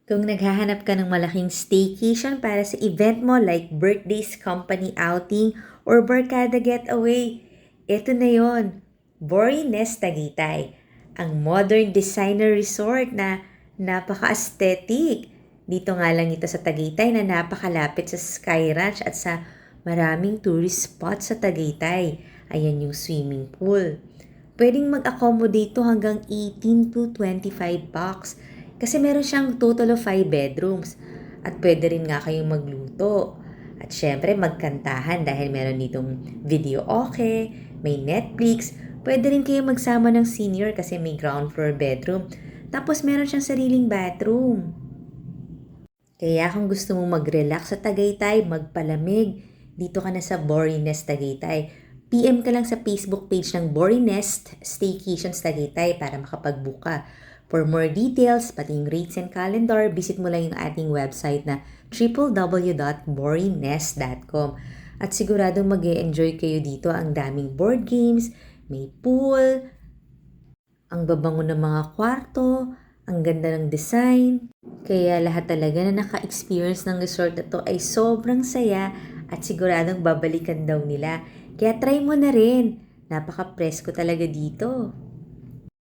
Kung naghahanap ka ng malaking staycation para sa event mo like birthdays, company outing, or barkada getaway, ito na yon. Borinest Tagaytay, ang modern designer resort na napaka-aesthetic. Dito nga lang ito sa Tagaytay na napakalapit sa Sky Ranch at sa maraming tourist spots sa Tagaytay. Ayan yung swimming pool. Pwedeng mag-accommodate to hanggang 18 to 25 bucks kasi meron siyang total of 5 bedrooms at pwede rin nga kayong magluto. At syempre magkantahan dahil meron ditong video okay, may Netflix, pwede rin kayo magsama ng senior kasi may ground floor bedroom. Tapos meron siyang sariling bathroom. Kaya kung gusto mo mag-relax sa Tagaytay, magpalamig, dito ka na sa Borinest Tagaytay. PM ka lang sa Facebook page ng Borinest Staycations Tagaytay para makapag-book ka. For more details, pati yung rates and calendar, visit mo lang yung ating website na www.borinest.com. At siguradong mag-e-enjoy kayo dito. Ang daming board games, may pool, ang babango ng mga kwarto, ang ganda ng design. Kaya lahat talaga na naka-experience ng resort na to ay sobrang saya at siguradong babalikan daw nila. Kaya try mo na rin. Napaka-presko talaga dito.